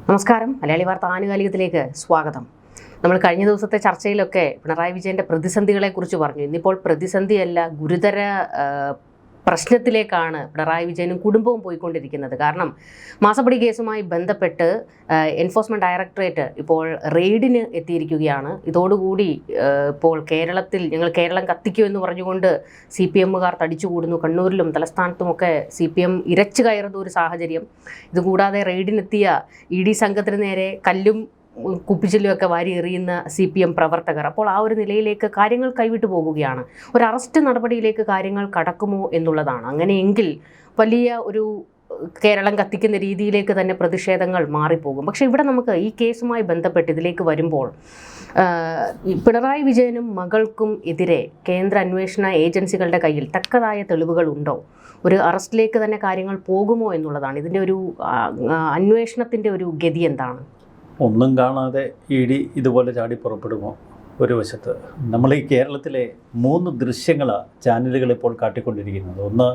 നമസ്കാരം. മലയാളി വാർത്ത ആനുകാലികത്തിലേക്ക് സ്വാഗതം. നമ്മൾ കഴിഞ്ഞ ദിവസത്തെ ചർച്ചയിലൊക്കെ പിണറായി വിജയൻ്റെ പ്രതിസന്ധികളെക്കുറിച്ച് പറഞ്ഞു. ഇന്നിപ്പോൾ പ്രതിസന്ധിയല്ല, ഗുരുതര പ്രശ്നത്തിലേക്കാണ് പിണറായി വിജയനും കുടുംബവും പോയിക്കൊണ്ടിരിക്കുന്നത്. കാരണം മാസപ്പടി കേസുമായി ബന്ധപ്പെട്ട് എൻഫോഴ്സ്മെൻറ്റ് ഡയറക്ടറേറ്റ് ഇപ്പോൾ റെയ്ഡിന് എത്തിയിരിക്കുകയാണ്. ഇതോടുകൂടി ഇപ്പോൾ ഞങ്ങൾ കേരളം കത്തിക്കുമെന്ന് പറഞ്ഞുകൊണ്ട് CPM-കാർ തടിച്ചുകൂടുന്നു. കണ്ണൂരിലും തലസ്ഥാനത്തുമൊക്കെ CPM ഇരച്ചു കയറുന്ന ഒരു സാഹചര്യം. ഇതുകൂടാതെ റെയ്ഡിനെത്തിയ ED സംഘത്തിന് നേരെ കല്ലും കുപ്പിച്ചിലുമൊക്കെ വാരി എറിയുന്ന CPM പ്രവർത്തകർ. അപ്പോൾ ആ ഒരു നിലയിലേക്ക് കാര്യങ്ങൾ കൈവിട്ടു പോകുകയാണ്. ഒരു അറസ്റ്റ് നടപടിയിലേക്ക് കാര്യങ്ങൾ കടക്കുമോ എന്നുള്ളതാണ്. അങ്ങനെയെങ്കിൽ വലിയ ഒരു കേരളം കത്തിക്കുന്ന രീതിയിലേക്ക് തന്നെ പ്രതിഷേധങ്ങൾ മാറിപ്പോകും. പക്ഷേ ഇവിടെ നമുക്ക് ഈ കേസുമായി ബന്ധപ്പെട്ട് ഇതിലേക്ക് വരുമ്പോൾ പിണറായി വിജയനും മകൾക്കും എതിരെ കേന്ദ്ര അന്വേഷണ ഏജൻസികളുടെ കയ്യിൽ തക്കതായ തെളിവുകൾ ഉണ്ടോ, ഒരു അറസ്റ്റിലേക്ക് തന്നെ കാര്യങ്ങൾ പോകുമോ എന്നുള്ളതാണ്. ഇതിൻ്റെ ഒരു അന്വേഷണത്തിൻ്റെ ഒരു ഗതി എന്താണ്? ഒന്നും കാണാതെ ED ഇതുപോലെ ചാടി പുറപ്പെടുമോ? ഒരു വശത്ത് നമ്മൾ ഈ കേരളത്തിലെ 3 ദൃശ്യങ്ങളാണ് ചാനലുകൾ ഇപ്പോൾ കാട്ടിക്കൊണ്ടിരിക്കുന്നത്. ഒന്ന്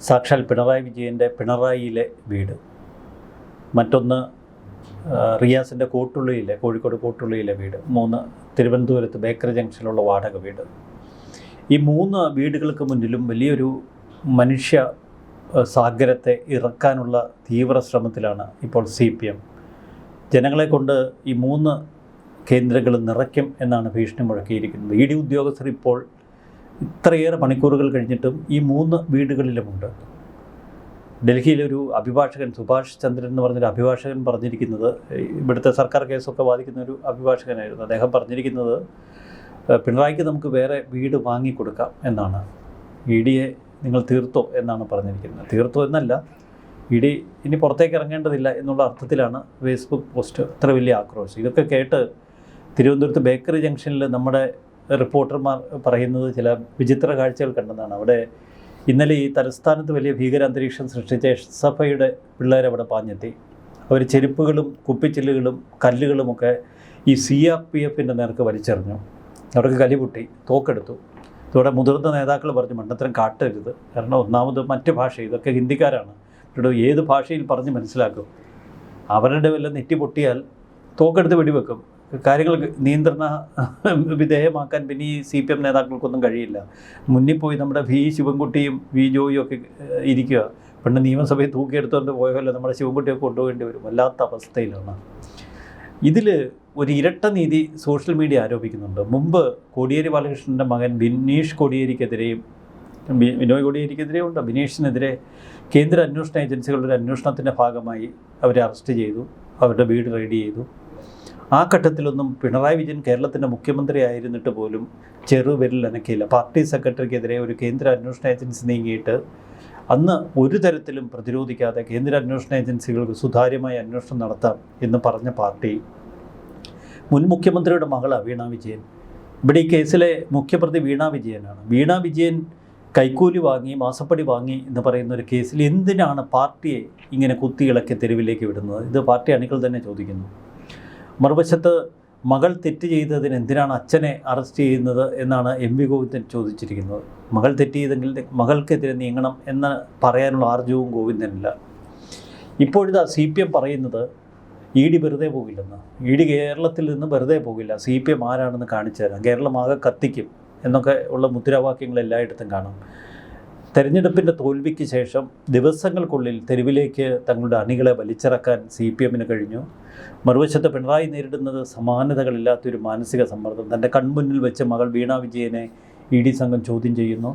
സാക്ഷാൽ പിണറായി വിജയൻ്റെ പിണറായിയിലെ വീട്, മറ്റൊന്ന് റിയാസിൻ്റെ കോഴിക്കോട് കോട്ടുള്ളിയിലെ വീട്, 3 തിരുവനന്തപുരത്ത് ബേക്കറി ജംഗ്ഷനിലുള്ള വാടക വീട്. ഈ 3 വീടുകൾക്ക് മുന്നിലും വലിയൊരു മനുഷ്യ സാഗരത്തെ ഇറക്കാനുള്ള തീവ്ര ശ്രമത്തിലാണ് ഇപ്പോൾ CPM. ജനങ്ങളെ കൊണ്ട് ഈ 3 കേന്ദ്രങ്ങൾ നിറയ്ക്കും എന്നാണ് ഭീഷണി മുഴക്കിയിരിക്കുന്നത്. ED ഉദ്യോഗസ്ഥർ ഇപ്പോൾ ഇത്രയേറെ മണിക്കൂറുകൾ കഴിഞ്ഞിട്ടും ഈ 3 വീടുകളിലുമുണ്ട്. ഡൽഹിയിലൊരു അഭിഭാഷകൻ, സുഭാഷ് ചന്ദ്രൻ എന്ന് പറഞ്ഞൊരു അഭിഭാഷകൻ പറഞ്ഞിരിക്കുന്നത്, ഇവിടുത്തെ സർക്കാർ കേസൊക്കെ വാദിക്കുന്ന ഒരു അഭിഭാഷകനായിരുന്നു. അദ്ദേഹം പറഞ്ഞിരിക്കുന്നത് പിണറായിക്ക് നമുക്ക് വേറെ വീട് വാങ്ങിക്കൊടുക്കാം എന്നാണ്. ED-യെ നിങ്ങൾ തീർത്തോ എന്നാണ് പറഞ്ഞിരിക്കുന്നത്. തീർത്തോ എന്നല്ല, ED ഇനി പുറത്തേക്ക് ഇറങ്ങേണ്ടതില്ല എന്നുള്ള അർത്ഥത്തിലാണ് ഫേസ്ബുക്ക് പോസ്റ്റ്. അത്ര വലിയ ആക്രോശം. ഇതൊക്കെ കേട്ട് തിരുവനന്തപുരത്ത് ബേക്കറി ജംഗ്ഷനിൽ നമ്മുടെ റിപ്പോർട്ടർമാർ പറയുന്നത് ചില വിചിത്ര കാഴ്ചകൾ കണ്ടെന്നാണ്. അവിടെ ഇന്നലെ ഈ തലസ്ഥാനത്ത് വലിയ ഭീകരാന്തരീക്ഷം സൃഷ്ടിച്ച SFIയുടെ പിള്ളേർ അവിടെ പാഞ്ഞെത്തി. അവർ ചെരുപ്പുകളും കുപ്പിച്ചില്ലുകളും കല്ലുകളുമൊക്കെ ഈ CRPF-ൻ്റെ നേർക്ക് വലിച്ചെറിഞ്ഞു. അവർക്ക് കലിപൊട്ടി, തോക്കെടുത്തു. ഇതോടെ മുതിർന്ന നേതാക്കൾ പറഞ്ഞു മണ്ടത്തരം കാട്ടരുത്. കാരണം ഒന്നാമത് മറ്റ് ഭാഷ, ഇതൊക്കെ ഹിന്ദിക്കാരാണ്, ഏത് ഭാഷയിൽ പറഞ്ഞ് മനസ്സിലാക്കും. അവരുടെ വല്ല നെറ്റി പൊട്ടിയാൽ തോക്കെടുത്ത് വെടിവെക്കും. കാര്യങ്ങൾ നിയന്ത്രണ വിധേയമാക്കാൻ പിന്നെ ഈ CPM നേതാക്കൾക്കൊന്നും കഴിയില്ല. മുന്നിൽ പോയി നമ്മുടെ ശിവൻകുട്ടിയും ജോയിയും ഒക്കെ ഇരിക്കുക. പണ്ട് നിയമസഭയിൽ തൂക്കിയെടുത്തുകൊണ്ട് പോയല്ലോ നമ്മുടെ ശിവൻകുട്ടിയൊക്കെ കൊണ്ടുപോകേണ്ടി വരും. വല്ലാത്ത അവസ്ഥയിലാണ്. ഇതിൽ ഒരു ഇരട്ട നീതി സോഷ്യൽ മീഡിയ ആരോപിക്കുന്നുണ്ട്. മുമ്പ് കോടിയേരി ബാലകൃഷ്ണൻ്റെ മകൻ ബിനീഷ് കോടിയേരിക്കെതിരെയും ബിനോയ് കോടിയേരിക്കെതിരെയും ഉണ്ട്. ബിനീഷിനെതിരെ കേന്ദ്ര അന്വേഷണ ഏജൻസികളുടെ ഒരു അന്വേഷണത്തിൻ്റെ ഭാഗമായി അവരെ അറസ്റ്റ് ചെയ്തു, അവരുടെ വീട് റെയ്ഡ് ചെയ്തു. ആ ഘട്ടത്തിലൊന്നും പിണറായി വിജയൻ കേരളത്തിൻ്റെ മുഖ്യമന്ത്രി ആയിരുന്നിട്ട് പോലും ചെറുവിരൽ അനക്കിയില്ല. പാർട്ടി സെക്രട്ടറിക്കെതിരെ ഒരു കേന്ദ്ര അന്വേഷണ ഏജൻസി നീങ്ങിയിട്ട് അന്ന് ഒരു തരത്തിലും പ്രതിരോധിക്കാതെ കേന്ദ്ര അന്വേഷണ ഏജൻസികൾക്ക് സുതാര്യമായ അന്വേഷണം നടത്താം എന്ന് പറഞ്ഞ പാർട്ടി മുൻ മുഖ്യമന്ത്രിയുടെ മകളാണ് വീണ വിജയൻ. ഇവിടെ ഈ കേസിലെ മുഖ്യപ്രതി വീണ വിജയനാണ്. വീണ വിജയൻ കൈക്കൂലി വാങ്ങി, മാസപ്പടി വാങ്ങി എന്ന് പറയുന്ന ഒരു കേസിൽ എന്തിനാണ് പാർട്ടിയെ ഇങ്ങനെ കുത്തിയിളക്കി തെരുവിലേക്ക് വിടുന്നത്? ഇത് പാർട്ടി അണികൾ തന്നെ ചോദിക്കുന്നു. മറുവശത്ത് മകൾ തെറ്റ് ചെയ്തതിന് എന്തിനാണ് അച്ഛനെ അറസ്റ്റ് ചെയ്യുന്നത് എന്നാണ് MV ഗോവിന്ദൻ ചോദിച്ചിരിക്കുന്നത്. മകൾ തെറ്റ് ചെയ്തെങ്കിൽ മകൾക്കെതിരെ നീങ്ങണം എന്ന് പറയാനുള്ള ആർജവും ഗോവിന്ദനില്ല. ഇപ്പോഴിതാ CPM പറയുന്നത് ED വെറുതെ പോകില്ലെന്ന്. ED കേരളത്തിൽ നിന്ന് വെറുതെ പോകില്ല, CPM ആരാണെന്ന് കാണിച്ചു തരാം, കേരളം ആകെ കത്തിക്കും എന്നൊക്കെ ഉള്ള മുദ്രാവാക്യങ്ങൾ എല്ലായിടത്തും കാണാം. തെരഞ്ഞെടുപ്പിൻ്റെ തോൽവിക്ക് ശേഷം ദിവസങ്ങൾക്കുള്ളിൽ തെരുവിലേക്ക് തങ്ങളുടെ അണികളെ വലിച്ചിറക്കാൻ CPM-ന് കഴിഞ്ഞു. മറുവശത്ത് പിണറായി നേരിടുന്നത് സമാനതകളില്ലാത്തൊരു മാനസിക സമ്മർദ്ദം. തൻ്റെ കൺമുന്നിൽ വെച്ച് മകൾ വീണ വിജയനെ ED സംഘം ചോദ്യം ചെയ്യുന്നു.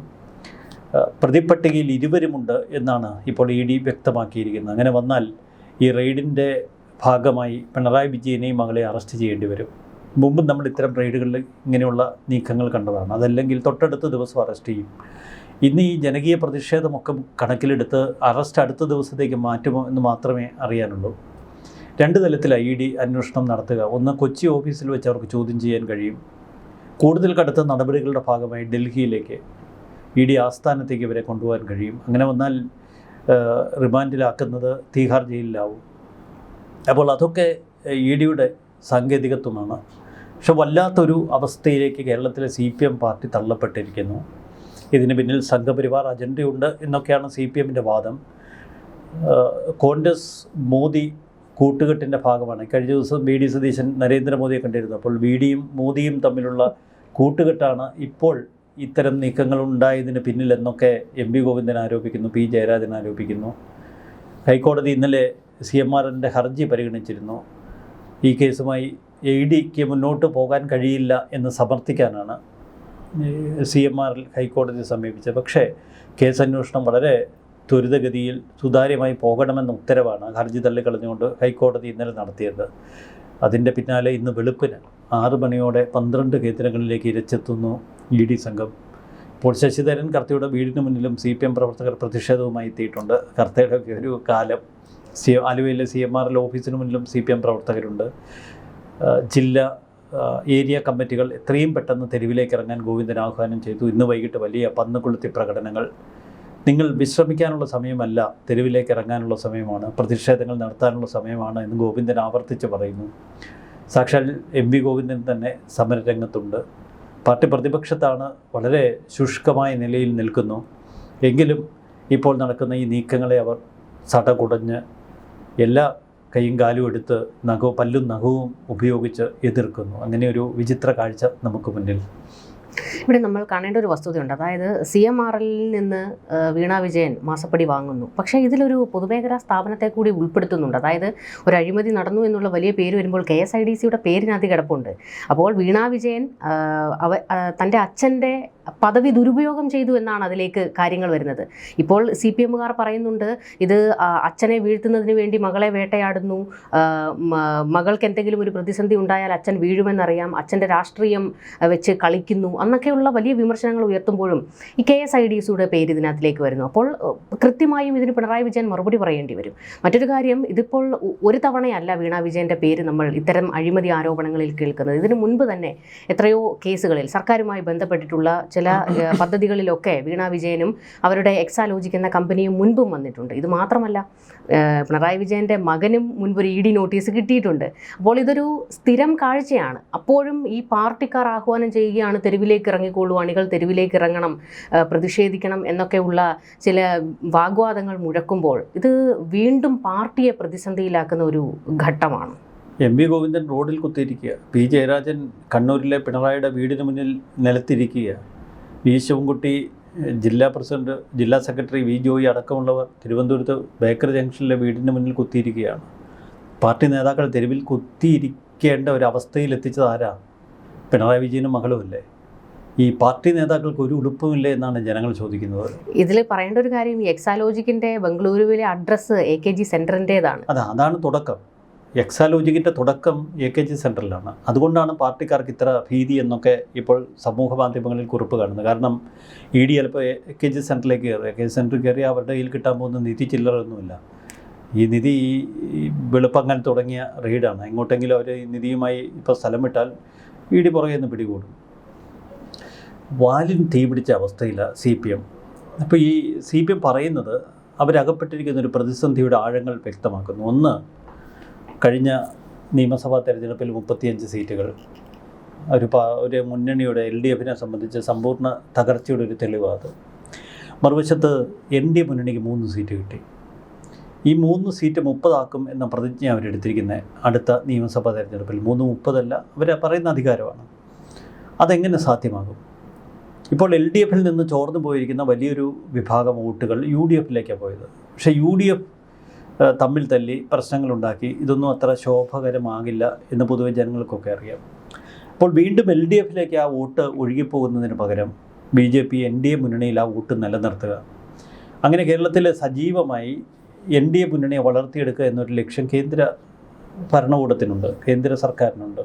പ്രതിപട്ടികയിൽ 20 എന്നാണ് ഇപ്പോൾ ED വ്യക്തമാക്കിയിരിക്കുന്നത്. അങ്ങനെ വന്നാൽ ഈ റെയ്ഡിൻ്റെ ഭാഗമായി പിണറായി വിജയനെയും മകളെ അറസ്റ്റ് ചെയ്യേണ്ടി വരും. മുമ്പും നമ്മൾ ഇത്തരം റെയ്ഡുകളിൽ ഇങ്ങനെയുള്ള നീക്കങ്ങൾ കണ്ടതാണ്. അതല്ലെങ്കിൽ തൊട്ടടുത്ത ദിവസം അറസ്റ്റ് ചെയ്യും. ഇന്ന് ഈ ജനകീയ പ്രതിഷേധമൊക്കെ കണക്കിലെടുത്ത് അറസ്റ്റ് അടുത്ത ദിവസത്തേക്ക് മാറ്റുമോ എന്ന് മാത്രമേ അറിയാനുള്ളൂ. 2 തലത്തിലാണ് ED അന്വേഷണം നടത്തുക. ഒന്ന്, കൊച്ചി ഓഫീസിൽ വെച്ച് അവർക്ക് ചോദ്യം ചെയ്യാൻ കഴിയും. കൂടുതൽ കടുത്ത നടപടികളുടെ ഭാഗമായി ഡൽഹിയിലേക്ക് ED ആസ്ഥാനത്തേക്ക് ഇവരെ കൊണ്ടുപോകാൻ കഴിയും. അങ്ങനെ വന്നാൽ റിമാൻഡിലാക്കുന്നത് തീഹാർ ജയിലിലാവും. അപ്പോൾ അതൊക്കെ ED-യുടെ സാങ്കേതികത്വമാണ്. പക്ഷെ വല്ലാത്തൊരു അവസ്ഥയിലേക്ക് കേരളത്തിലെ CPM പാർട്ടി തള്ളപ്പെട്ടിരിക്കുന്നു. ഇതിന് പിന്നിൽ സംഘപരിവാർ അജണ്ടയുണ്ട് എന്നൊക്കെയാണ് CPM-ൻ്റെ വാദം. കോൺഗ്രസ് മോദി കൂട്ടുകെട്ടിൻ്റെ ഭാഗമാണ്. കഴിഞ്ഞ ദിവസം വി ഡി സതീശൻ നരേന്ദ്രമോദിയെ കണ്ടിരുന്നു. അപ്പോൾ വി ഡിയും മോദിയും തമ്മിലുള്ള കൂട്ടുകെട്ടാണ് ഇപ്പോൾ ഇത്തരം നീക്കങ്ങൾ ഉണ്ടായതിന് പിന്നിലെന്നൊക്കെ എം വി ഗോവിന്ദൻ ആരോപിക്കുന്നു, പി ജയരാജൻ ആരോപിക്കുന്നു. ഹൈക്കോടതി ഇന്നലെ CMRൻ്റെ ഹർജി പരിഗണിച്ചിരുന്നു. ഈ കേസുമായി EDക്ക് മുന്നോട്ട് പോകാൻ കഴിയില്ല എന്ന് സമർത്ഥിക്കാനാണ് CMR ഹൈക്കോടതി സമീപിച്ചത്. പക്ഷേ കേസന്വേഷണം വളരെ ത്വരിതഗതിയിൽ സുതാര്യമായി പോകണമെന്ന ഉത്തരവാണ് ഹർജി തള്ളിക്കളഞ്ഞുകൊണ്ട് ഹൈക്കോടതി ഇന്നലെ നടത്തിയത്. അതിൻ്റെ പിന്നാലെ ഇന്ന് വെളുപ്പിന് 6 മണിയോടെ 12 കേന്ദ്രങ്ങളിലേക്ക് ഇരച്ചെത്തുന്നു ED സംഘം. ഇപ്പോൾ ശശിധരൻ കർത്തയുടെ വീടിന് മുന്നിലും CPM പ്രവർത്തകർ പ്രതിഷേധവുമായി എത്തിയിട്ടുണ്ട്. കർത്തയുടെ ഒരു കാലം ആലുവയിലെ CMRL ഓഫീസിന് മുന്നിലും CPM പ്രവർത്തകരുണ്ട്. ജില്ലാ ഏരിയ കമ്മിറ്റികൾ എത്രയും പെട്ടെന്ന് തെരുവിലേക്ക് ഇറങ്ങാൻ ഗോവിന്ദൻ ആഹ്വാനം ചെയ്തു. ഇന്ന് വൈകിട്ട് വലിയ പന്നുകൊളുത്തി പ്രകടനങ്ങൾ. നിങ്ങൾ വിശ്രമിക്കാനുള്ള സമയമല്ല, തെരുവിലേക്ക് ഇറങ്ങാനുള്ള സമയമാണ്, പ്രതിഷേധങ്ങൾ നടത്താനുള്ള സമയമാണ് എന്ന് ഗോവിന്ദൻ ആവർത്തിച്ച് പറയുന്നു. സാക്ഷാൽ MV ഗോവിന്ദൻ തന്നെ സമരരംഗത്തുണ്ട്. പാർട്ടി പ്രതിപക്ഷത്താണ്, വളരെ ശുഷ്കമായ നിലയിൽ നിൽക്കുന്നു. എങ്കിലും ഇപ്പോൾ നടക്കുന്ന ഈ നീക്കങ്ങളെ അവർ സടകുടഞ്ഞ് എല്ലാ കൈയും കാലും എടുത്ത് പല്ലും നഖവും ഉപയോഗിച്ച് എതിർക്കുന്നു. അങ്ങനെ ഒരു വിചിത്ര കാഴ്ച നമുക്ക് മുന്നിൽ. ഇവിടെ നമ്മൾ കാണേണ്ട ഒരു വസ്തുതയുണ്ട്. അതായത് CMRL നിന്ന് വീണ വിജയൻ മാസപ്പടി വാങ്ങുന്നു. പക്ഷേ ഇതിലൊരു പൊതുമേഖലാ സ്ഥാപനത്തെ കൂടി ഉൾപ്പെടുത്തുന്നുണ്ട്. അതായത് ഒരു അഴിമതി നടന്നു എന്നുള്ള വലിയ പേര് വരുമ്പോൾ KSIDCയുടെ പേരിനകത്ത് കിടപ്പുണ്ട്. അപ്പോൾ വീണ വിജയൻ തൻ്റെ അച്ഛൻ്റെ പദവി ദുരുപയോഗം ചെയ്തു എന്നാണ് അതിലേക്ക് കാര്യങ്ങൾ വരുന്നത്. ഇപ്പോൾ CPMകാർ പറയുന്നുണ്ട് ഇത് അച്ഛനെ വീഴ്ത്തുന്നതിന് വേണ്ടി മകളെ വേട്ടയാടുന്നു, മകൾക്ക് എന്തെങ്കിലും ഒരു പ്രതിസന്ധി ഉണ്ടായാൽ അച്ഛൻ വീഴുമെന്നറിയാം, അച്ഛൻ്റെ രാഷ്ട്രീയം വെച്ച് കളിക്കുന്നു എന്നൊക്കെയുള്ള വലിയ വിമർശനങ്ങൾ ഉയർത്തുമ്പോഴും ഈ KSIDCയുടെ പേര് ഇതിനകത്തിലേക്ക് വരുന്നു. അപ്പോൾ കൃത്യമായും ഇതിന് പിണറായി വിജയൻ മറുപടി പറയേണ്ടി വരും. മറ്റൊരു കാര്യം, ഇതിപ്പോൾ ഒരു തവണയല്ല വീണ വിജയൻ്റെ പേര് നമ്മൾ ഇത്തരം അഴിമതി ആരോപണങ്ങളിൽ കേൾക്കുന്നത്. ഇതിനു മുൻപ് തന്നെ എത്രയോ കേസുകളിൽ സർക്കാരുമായി ബന്ധപ്പെട്ടിട്ടുള്ള ചില പദ്ധതികളിലൊക്കെ വീണ വിജയനും അവരുടെ എക്സാലോജിക് എന്ന കമ്പനിയും മുൻപും വന്നിട്ടുണ്ട്. ഇത് മാത്രമല്ല, പിണറായി വിജയൻ്റെ മകനും മുൻപൊരു ED നോട്ടീസ് കിട്ടിയിട്ടുണ്ട്. അപ്പോൾ ഇതൊരു സ്ഥിരം കാഴ്ചയാണ്. അപ്പോഴും ഈ പാർട്ടിക്കാർ ആഹ്വാനം ചെയ്യുകയാണ് തെരുവിലേക്ക് ഇറങ്ങിക്കോളൂ, അണികൾ തെരുവിലേക്ക് ഇറങ്ങണം, പ്രതിഷേധിക്കണം എന്നൊക്കെയുള്ള ചില വാഗ്വാദങ്ങൾ മുഴക്കുമ്പോൾ ഇത് വീണ്ടും പാർട്ടിയെ പ്രതിസന്ധിയിലാക്കുന്ന ഒരു ഘട്ടമാണ്. MV ഗോവിന്ദൻ റോഡിൽ കുത്തിയിരിക്കുക, P ജയരാജൻ കണ്ണൂരിലെ പിണറായിയുടെ വീടിന് മുന്നിൽ നിലത്തിരിക്കുക, V ശിവൻകുട്ടി ജില്ലാ പ്രസിഡന്റ്, ജില്ലാ സെക്രട്ടറി V ജോയി അടക്കമുള്ളവർ തിരുവനന്തപുരത്ത് ബേക്കറി ജംഗ്ഷനിലെ വീടിന് മുന്നിൽ കുത്തിയിരിക്കുകയാണ്. പാർട്ടി നേതാക്കൾ തെരുവിൽ കുത്തിയിരിക്കേണ്ട ഒരു അവസ്ഥയിൽ എത്തിച്ചത് ആരാ? പിണറായി വിജയനും മകളുമല്ലേ? ഈ പാർട്ടി നേതാക്കൾക്ക് ഒരു ഉളുപ്പുമില്ലേ എന്നാണ് ജനങ്ങൾ ചോദിക്കുന്നത്. ഇതിൽ പറയേണ്ട ഒരു കാര്യം, ഈ എക്സാലോജിക്കിൻ്റെ ബംഗളൂരുവിലെ അഡ്രസ്സ് AKG സെൻറ്ററിൻ്റേതാണ്. അതാണ് തുടക്കം. എക്സാലോജിക്കിൻ്റെ തുടക്കം AKG സെൻറ്ററിലാണ്. അതുകൊണ്ടാണ് പാർട്ടിക്കാർക്ക് ഇത്ര ഭീതി എന്നൊക്കെ ഇപ്പോൾ സമൂഹ മാധ്യമങ്ങളിൽ കുറിപ്പ് കാണുന്നത്. കാരണം ED ചിലപ്പോൾ AKG സെൻറ്ററിലേക്ക് കയറി, AKG സെൻറ്ററിൽ കയറി അവരുടെ കയ്യിൽ കിട്ടാൻ പോകുന്ന നിധി ചില്ലറൊന്നുമില്ല. ഈ നിധി വെളുപ്പങ്ങൽ തുടങ്ങിയ റെയ്ഡാണ്. എങ്ങോട്ടെങ്കിലും അവർ ഈ നിധിയുമായി ഇപ്പോൾ സ്ഥലം വിട്ടാൽ ED പുറകെ നിന്ന് പിടികൂടും. വാലിന് തീ പിടിച്ച അവസ്ഥയിലാണ് CPM. അപ്പോൾ ഈ CPM പറയുന്നത് അവരകപ്പെട്ടിരിക്കുന്ന ഒരു പ്രതിസന്ധിയുടെ ആഴങ്ങൾ വ്യക്തമാക്കുന്നു. ഒന്ന്, കഴിഞ്ഞ നിയമസഭാ തെരഞ്ഞെടുപ്പിൽ 35 സീറ്റുകൾ ഒരു മുന്നണിയുടെ LDFനെ സംബന്ധിച്ച് സമ്പൂർണ്ണ തകർച്ചയുടെ ഒരു തെളിവാണ്. മറുവശത്ത് NDA മുന്നണിക്ക് 3 സീറ്റ് കിട്ടി. ഈ 3 സീറ്റ് 30 ആക്കും എന്ന പ്രതിജ്ഞ അവരെടുത്തിരിക്കുന്നത് അടുത്ത നിയമസഭാ തെരഞ്ഞെടുപ്പിൽ. 30 അവർ പറയുന്ന അധികാരമാണ്. അതെങ്ങനെ സാധ്യമാകും? ഇപ്പോൾ LDFിൽ നിന്ന് ചോർന്നു പോയിരിക്കുന്ന വലിയൊരു വിഭാഗം വോട്ടുകൾ UDFിലേക്കാണ് പോയത്. പക്ഷേ UDF തമ്മിൽ തല്ലി പ്രശ്നങ്ങളുണ്ടാക്കി. ഇതൊന്നും അത്ര ശോഭകരമാകില്ല എന്ന് പൊതുവെ ജനങ്ങൾക്കൊക്കെ അറിയാം. അപ്പോൾ വീണ്ടും LDFിലേക്ക് ആ വോട്ട് ഒഴുകിപ്പോകുന്നതിന് പകരം BJP NDA മുന്നണിയിൽ ആ വോട്ട് നിലനിർത്തുക. അങ്ങനെ കേരളത്തിൽ സജീവമായി NDA മുന്നണിയെ വളർത്തിയെടുക്കുക എന്നൊരു ലക്ഷ്യം കേന്ദ്ര ഭരണകൂടത്തിനുണ്ട്, കേന്ദ്ര സർക്കാരിനുണ്ട്.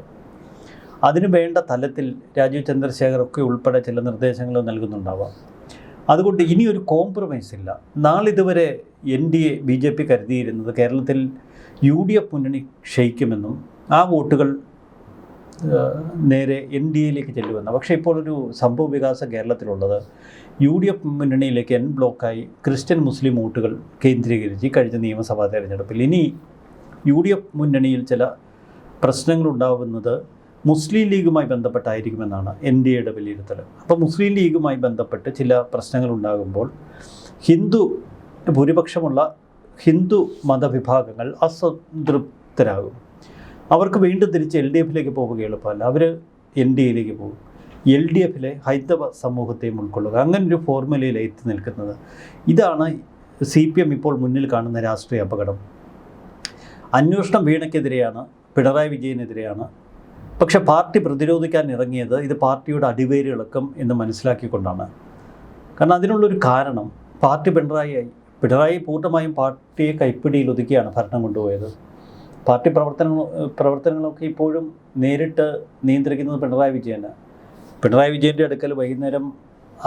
അതിനു വേണ്ട തലത്തിൽ രാജീവ് ചന്ദ്രശേഖരൊക്കെ ഉൾപ്പെടെ ചില നിർദ്ദേശങ്ങൾ നൽകുന്നുണ്ടാവാം. അതുകൊണ്ട് ഇനിയൊരു കോംപ്രമൈസ് ഇല്ല. നാളിതുവരെ NDA BJP കരുതിയിരുന്നത് കേരളത്തിൽ UDF മുന്നണി ക്ഷയിക്കുമെന്നും ആ വോട്ടുകൾ നേരെ NDAയിലേക്ക് ചെല്ലുമെന്ന്. പക്ഷേ ഇപ്പോൾ ഒരു സംഭവ വികാസം കേരളത്തിലുള്ളത് UDF മുന്നണിയിലേക്ക് N ബ്ലോക്കായി ക്രിസ്ത്യൻ മുസ്ലിം വോട്ടുകൾ കേന്ദ്രീകരിച്ച് കഴിഞ്ഞ നിയമസഭാ തെരഞ്ഞെടുപ്പിൽ. ഇനി UDF മുന്നണിയിൽ ചില പ്രശ്നങ്ങളുണ്ടാവുന്നത് മുസ്ലിം ലീഗുമായി ബന്ധപ്പെട്ടായിരിക്കുമെന്നാണ് NDAയുടെ വിലയിരുത്തൽ. അപ്പോൾ മുസ്ലിം ലീഗുമായി ബന്ധപ്പെട്ട് ചില പ്രശ്നങ്ങളുണ്ടാകുമ്പോൾ ഭൂരിപക്ഷമുള്ള ഹിന്ദു മതവിഭാഗങ്ങൾ ശക്തരാകും. അവർക്ക് വീണ്ടും തിരിച്ച് LDFിലേക്ക് പോവുക എളുപ്പമല്ല. അവർ NDAയിലേക്ക് പോകും. LDFിലെ ഹൈന്ദവ സമൂഹത്തെയും ഉൾക്കൊള്ളുക, അങ്ങനൊരു ഫോർമുലയിൽ എത്തി നിൽക്കുന്നത്. ഇതാണ് CPM ഇപ്പോൾ മുന്നിൽ കാണുന്ന രാഷ്ട്രീയ അപകടം. അന്വേഷണം വീണയ്ക്കെതിരെയാണ്, പിണറായി വിജയനെതിരെയാണ്. പക്ഷെ പാർട്ടി പ്രതിരോധിക്കാൻ ഇറങ്ങിയത് ഇത് പാർട്ടിയുടെ അടിവേരിളക്കം എന്ന് മനസ്സിലാക്കിക്കൊണ്ടാണ്. കാരണം അതിനുള്ളൊരു കാരണം പാർട്ടി പിണറായി പൂർണ്ണമായും പാർട്ടിയെ കൈപ്പിടിയിൽ ഒതുക്കിയാണ് ഭരണം കൊണ്ടുപോയത്. പാർട്ടി പ്രവർത്തനങ്ങളൊക്കെ ഇപ്പോഴും നേരിട്ട് നിയന്ത്രിക്കുന്നത് പിണറായി വിജയൻ്റെ അടുക്കൽ വൈകുന്നേരം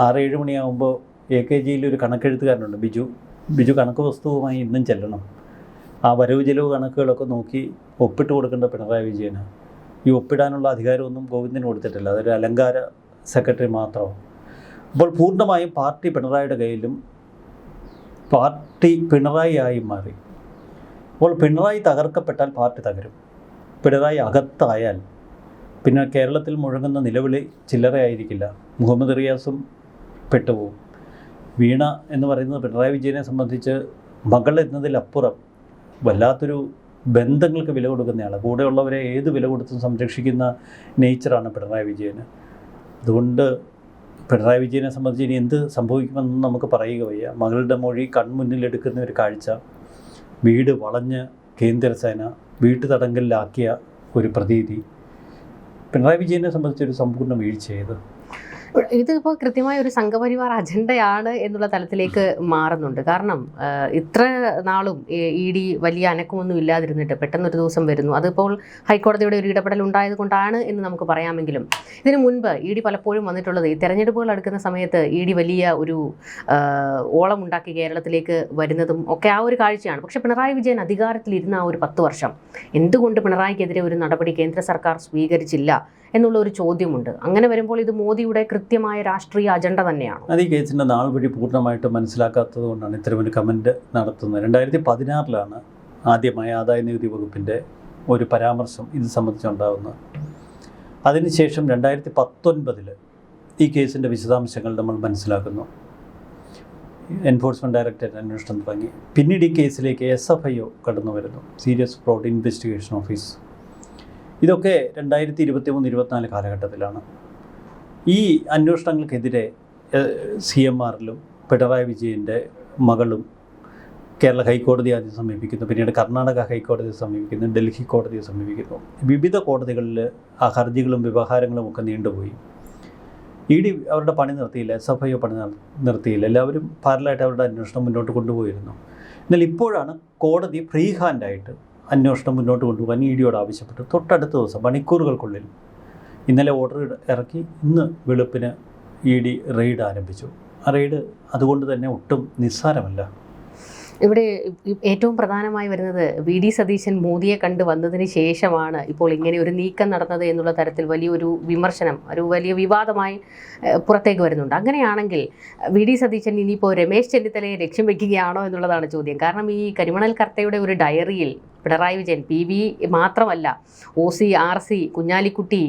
6-7 മണിയാകുമ്പോൾ AKGയിൽ ഒരു കണക്കെഴുത്തുകാരനുണ്ട്, ബിജു കണക്ക് പുസ്തകവുമായി ഇന്നും ചെല്ലണം. ആ വരവ് ചെലവ് കണക്കുകളൊക്കെ നോക്കി ഒപ്പിട്ട് കൊടുക്കേണ്ട പിണറായി വിജയന്. ഈ ഒപ്പിടാനുള്ള അധികാരമൊന്നും ഗോവിന്ദന് കൊടുത്തിട്ടില്ല, അതൊരു അലങ്കാര സെക്രട്ടറി മാത്രമാണ്. അപ്പോൾ പൂർണ്ണമായും പാർട്ടി പിണറായിയുടെ കയ്യിലും, പാർട്ടി പിണറായിയായി മാറി. അപ്പോൾ പിണറായി തകർക്കപ്പെട്ടാൽ പാർട്ടി തകരും. പിണറായി അകത്തായാൽ പിന്നെ കേരളത്തിൽ മുഴങ്ങുന്ന നിലവിളി ചില്ലറയായിരിക്കില്ല. മുഹമ്മദ് റിയാസും പെട്ടുപോകും. വീണ എന്ന് പറയുന്നത് പിണറായി വിജയനെ സംബന്ധിച്ച് മകൾ എന്നതിലപ്പുറം വല്ലാത്തൊരു ബന്ധങ്ങൾക്ക് വില കൊടുക്കുന്നയാൾ. കൂടെയുള്ളവരെ ഏത് വില കൊടുത്തും സംരക്ഷിക്കുന്ന നേച്ചറാണ് പിണറായി വിജയന്. അതുകൊണ്ട് പിണറായി വിജയനെ സംബന്ധിച്ച് ഇനി എന്ത് സംഭവിക്കുമെന്ന് നമുക്ക് പറയുക വയ്യ. മകളുടെ മൊഴി കൺമുന്നിലെടുക്കുന്ന ഒരു കാഴ്ച, വീട് വളഞ്ഞ് കേന്ദ്രസേന വീട്ടുതടങ്കലിലാക്കിയ ഒരു പ്രതീതി പിണറായി വിജയനെ സംബന്ധിച്ചൊരു സമ്പൂർണ്ണ വീഴ്ചയത്. ഇതിപ്പോൾ കൃത്യമായ ഒരു സംഘപരിവാർ അജണ്ടയാണ് എന്നുള്ള തലത്തിലേക്ക് മാറുന്നുണ്ട്. കാരണം ഇത്ര നാളും ED വലിയ അനക്കമൊന്നും ഇല്ലാതിരുന്നിട്ട് പെട്ടെന്നൊരു ദിവസം വരുന്നു. അതിപ്പോൾ ഹൈക്കോടതിയുടെ ഒരു ഇടപെടൽ ഉണ്ടായത് കൊണ്ടാണ് എന്ന് നമുക്ക് പറയാമെങ്കിലും ഇതിനു മുൻപ് ED പലപ്പോഴും വന്നിട്ടുള്ളത് ഈ തെരഞ്ഞെടുപ്പുകൾ അടുക്കുന്ന സമയത്ത് ED വലിയ ഒരു ഓളമുണ്ടാക്കി കേരളത്തിലേക്ക് വരുന്നതും ഒക്കെ ആ ഒരു കാഴ്ചയാണ്. പക്ഷേ പിണറായി വിജയൻ അധികാരത്തിലിരുന്ന ആ ഒരു 10 വർഷം എന്തുകൊണ്ട് പിണറായിക്കെതിരെ ഒരു നടപടി കേന്ദ്ര സർക്കാർ സ്വീകരിച്ചില്ല എന്നുള്ള ഒരു ചോദ്യമുണ്ട്. അങ്ങനെ വരുമ്പോൾ ഇത് മോദിയുടെ കൃത്യമായ രാഷ്ട്രീയ അജണ്ട തന്നെയാണ്. അത് ഈ കേസിൻ്റെ നാൾ വഴി പൂർണ്ണമായിട്ട് മനസ്സിലാക്കാത്തത് കൊണ്ടാണ് ഇത്തരമൊരു കമൻറ്റ് നടത്തുന്നത്. 2016 ആദ്യമായി ആദായ നികുതി വകുപ്പിൻ്റെ ഒരു പരാമർശം ഇത് സംബന്ധിച്ചുണ്ടാകുന്നത്. അതിനുശേഷം 2019 ഈ കേസിൻ്റെ വിശദാംശങ്ങൾ നമ്മൾ മനസ്സിലാക്കുന്നു. എൻഫോഴ്സ്മെൻറ്റ് ഡയറക്ടറേറ്റ് അന്വേഷണം തുടങ്ങി. പിന്നീട് ഈ കേസിലേക്ക് SFIO കടന്നു വരുന്നു, സീരിയസ് ഫ്രോഡ് ഇൻവെസ്റ്റിഗേഷൻ ഓഫീസ്. ഇതൊക്കെ 2023-24 കാലഘട്ടത്തിലാണ്. ഈ അന്വേഷണങ്ങൾക്കെതിരെ CMRലും പിണറായി വിജയൻ്റെ മകളും കേരള ഹൈക്കോടതി ആദ്യം സമീപിക്കുന്നു, പിന്നീട് കർണാടക ഹൈക്കോടതിയെ സമീപിക്കുന്നു, ഡൽഹി കോടതിയെ സമീപിക്കുന്നു. വിവിധ കോടതികളിൽ ആ ഹർജികളും വ്യവഹാരങ്ങളും ഒക്കെ നീണ്ടുപോയി. ED അവരുടെ പണി നിർത്തിയില്ല, SFIO പണി നിർത്തിയില്ല. എല്ലാവരും പാരലായിട്ട് അവരുടെ അന്വേഷണം മുന്നോട്ട് കൊണ്ടുപോയിരുന്നു. എന്നാൽ ഇപ്പോഴാണ് കോടതി ഫ്രീ ഹാൻഡായിട്ട് അന്വേഷണം മുന്നോട്ട് കൊണ്ടുപോകാൻ EDയോട് ആവശ്യപ്പെട്ടു. തൊട്ടടുത്ത ദിവസം മണിക്കൂറുകൾക്കുള്ളിൽ ഇന്നലെ ഓർഡർ ഇറക്കി, ഇന്ന് വെളുപ്പിന് ED റെയ്ഡ് ആരംഭിച്ചു. ആ റെയ്ഡ് അതുകൊണ്ട് തന്നെ ഒട്ടും നിസ്സാരമല്ല. ഇവിടെ ഏറ്റവും പ്രധാനമായി വരുന്നത് VD സതീശൻ മോദിയെ കണ്ടു വന്നതിന് ശേഷമാണ് ഇപ്പോൾ ഇങ്ങനെ ഒരു നീക്കം നടന്നത് എന്നുള്ള തരത്തിൽ വലിയൊരു വിമർശനം, ഒരു വലിയ വിവാദമായി പുറത്തേക്ക് വരുന്നുണ്ട്. അങ്ങനെയാണെങ്കിൽ VD സതീശൻ ഇനിയിപ്പോൾ രമേശ് ചെന്നിത്തലയെ ലക്ഷ്യം വയ്ക്കുകയാണോ എന്നുള്ളതാണ് ചോദ്യം. കാരണം ഈ കരിമണൽ കർത്തയുടെ ഒരു ഡയറിയിൽ പിണറായി വിജയൻ PV മാത്രമല്ല OC, RC, കുഞ്ഞാലിക്കുട്ടി,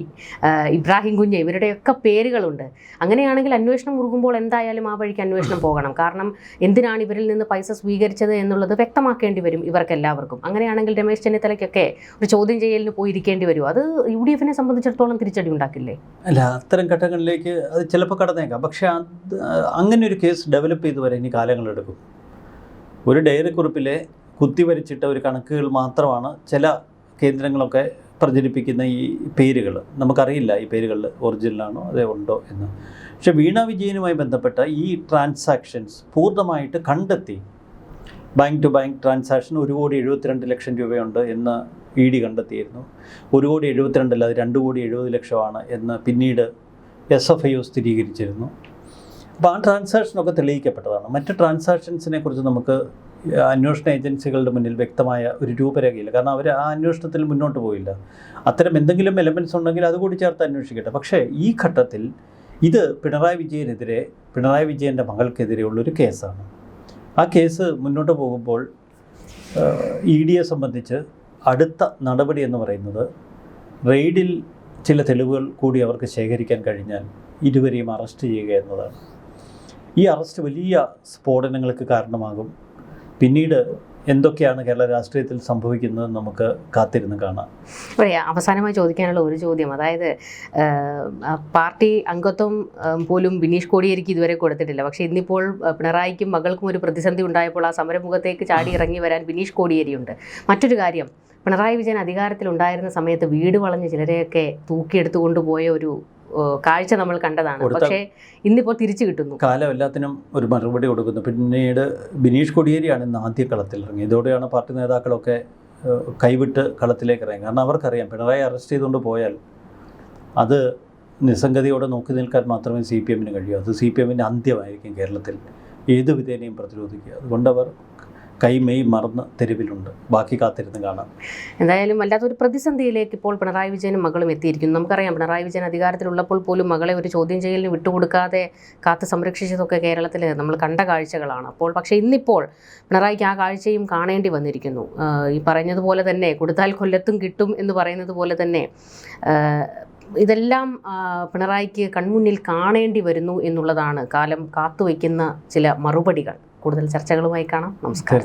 ഇബ്രാഹിം കുഞ്ഞ് ഇവരുടെയൊക്കെ പേരുകളുണ്ട്. അങ്ങനെയാണെങ്കിൽ അന്വേഷണം മുറുകുമ്പോൾ എന്തായാലും ആ വഴിക്ക് അന്വേഷണം പോകണം. കാരണം എന്തിനാണ് ഇവരിൽ നിന്ന് പൈസ സ്വീകരിച്ചത് എന്നുള്ളത് വ്യക്തമാക്കേണ്ടി വരും ഇവർക്കെല്ലാവർക്കും. അങ്ങനെയാണെങ്കിൽ രമേശ് ചെന്നിത്തലയ്ക്കൊക്കെ ഒരു ചോദ്യം ചെയ്യലിന് പോയിരിക്കേണ്ടി വരും. അത് UDFനെ സംബന്ധിച്ചിടത്തോളം തിരിച്ചടി ഉണ്ടാക്കില്ലേ? അല്ല, അത്തരം ഘട്ടങ്ങളിലേക്ക് അത് ചിലപ്പോൾ കടന്നേക്കാം. പക്ഷേ അങ്ങനെ ഒരു കേസ് ഡെവലപ്പ് ചെയ്ത് വരെ ഇനി കാലങ്ങളെടുക്കും. ഒരു ഡയറി കുറിപ്പിലെ കുത്തിവരിച്ചിട്ട ഒരു കണക്കുകൾ മാത്രമാണ് ചില കേന്ദ്രങ്ങളൊക്കെ പ്രചരിപ്പിക്കുന്ന ഈ പേരുകൾ. നമുക്കറിയില്ല ഈ പേരുകളിൽ ഒറിജിനലാണോ അതേ ഉണ്ടോ എന്ന്. പക്ഷേ വീണ വിജയനുമായി ബന്ധപ്പെട്ട ഈ ട്രാൻസാക്ഷൻസ് പൂർണ്ണമായിട്ട് കണ്ടെത്തി. ബാങ്ക് ടു ബാങ്ക് ട്രാൻസാക്ഷൻ 1,72,00,000 രൂപയുണ്ട് എന്ന് ED കണ്ടെത്തിയിരുന്നു. 1,72,00,000 അല്ല, അത് 2,70,00,000 എന്ന് പിന്നീട് SFIO സ്ഥിരീകരിച്ചിരുന്നു. അപ്പോൾ ആ ട്രാൻസാക്ഷനൊക്കെ തെളിയിക്കപ്പെട്ടതാണ്. മറ്റ് ട്രാൻസാക്ഷൻസിനെ കുറിച്ച് നമുക്ക് അന്വേഷണ ഏജൻസികളുടെ മുന്നിൽ വ്യക്തമായ ഒരു രൂപരേഖയില്ല. കാരണം അവർ ആ അന്വേഷണത്തിൽ മുന്നോട്ട് പോയില്ല. അത്തരം എന്തെങ്കിലും എലമെൻറ്റ്സ് ഉണ്ടെങ്കിൽ അതുകൂടി ചേർത്ത് അന്വേഷിക്കട്ടെ. പക്ഷേ ഈ ഘട്ടത്തിൽ ഇത് പിണറായി വിജയൻ്റെ മകൾക്കെതിരെയുള്ളൊരു കേസാണ്. ആ കേസ് മുന്നോട്ട് പോകുമ്പോൾ EDയെ സംബന്ധിച്ച് അടുത്ത നടപടി എന്ന് പറയുന്നത് റെയ്ഡിൽ ചില തെളിവുകൾ കൂടി അവർക്ക് ശേഖരിക്കാൻ കഴിഞ്ഞാൽ ഇരുവരെയും അറസ്റ്റ് ചെയ്യുക എന്നതാണ്. ഈ അറസ്റ്റ് വലിയ സ്ഫോടനങ്ങൾക്ക് കാരണമാകും. പിന്നീട് എന്തൊക്കെയാണ് കേരള രാഷ്ട്രീയത്തിൽ സംഭവിക്കുന്നത് നമുക്ക് കാത്തിരുന്ന് കാണാം. ഇവിടെ അവസാനമായി ചോദിക്കാനുള്ള ഒരു ചോദ്യം, അതായത് പാർട്ടി അംഗത്വം പോലും ബിനീഷ് കോടിയേരിക്ക് ഇതുവരെ കൊടുത്തിട്ടില്ല. പക്ഷേ ഇന്നിപ്പോൾ പിണറായിക്കും മകൾക്കും ഒരു പ്രതിസന്ധി ഉണ്ടായപ്പോൾ ആ സമരമുഖത്തേക്ക് ചാടി ഇറങ്ങി വരാൻ ബിനീഷ് കോടിയേരിയുണ്ട്. മറ്റൊരു കാര്യം, പിണറായി വിജയൻ അധികാരത്തിലുണ്ടായിരുന്ന സമയത്ത് വീട് വളഞ്ഞ് ചിലരെയൊക്കെ തൂക്കിയെടുത്തുകൊണ്ട് പോയ ഒരു കാഴ്ച നമ്മൾ കണ്ടതാണ്. പക്ഷേ ഇന്നിപ്പോൾ തിരിച്ചു കിട്ടുന്നു. കാലം എല്ലാത്തിനും ഒരു മറുപടി കൊടുക്കുന്നു. പിന്നീട് ബിനീഷ് കോടിയേരിയാണ് ഇന്ന് ആദ്യ കളത്തിലിറങ്ങി. ഇതോടെയാണ് പാർട്ടി നേതാക്കളൊക്കെ കൈവിട്ട് കളത്തിലേക്ക് ഇറങ്ങി. കാരണം അവർക്കറിയാം പിണറായി അറസ്റ്റ് ചെയ്തുകൊണ്ട് പോയാൽ അത് നിസ്സംഗതിയോടെ നോക്കി നിൽക്കാൻ മാത്രമേ CPM കഴിയൂ. അത് CPM അന്ത്യമായിരിക്കും കേരളത്തിൽ ഏതു വിധേനയും പ്രതിരോധിക്കുക. അതുകൊണ്ടവർ കൈമെയ് മറന്ന് തെരുവിലുണ്ട്. ബാക്കി കാത്തിരുന്ന് കാണാം. എന്തായാലും വല്ലാത്തൊരു പ്രതിസന്ധിയിലേക്ക് ഇപ്പോൾ പിണറായി വിജയനും മകളും എത്തിയിരിക്കുന്നു. നമുക്കറിയാം പിണറായി വിജയൻ അധികാരത്തിലുള്ളപ്പോൾ പോലും മകളെ ഒരു ചോദ്യം ചെയ്യലിന് വിട്ടുകൊടുക്കാതെ കാത്ത് സംരക്ഷിച്ചതൊക്കെ കേരളത്തിൽ നമ്മൾ കണ്ട കാഴ്ചകളാണ്. പക്ഷേ ഇന്നിപ്പോൾ പിണറായിക്ക് ആ കാഴ്ചയും കാണേണ്ടി വന്നിരിക്കുന്നു. ഈ പറഞ്ഞതുപോലെ തന്നെ കൊടുത്താൽ കൊല്ലത്തും കിട്ടും എന്ന് പറയുന്നത് പോലെ തന്നെ ഇതെല്ലാം പിണറായിക്ക് കൺമുന്നിൽ കാണേണ്ടി വരുന്നു എന്നുള്ളതാണ് കാലം കാത്തുവയ്ക്കുന്ന ചില മറുപടികൾ. കൂടുതൽ ചർച്ചകളുമായി കാണാം. നമസ്കാരം.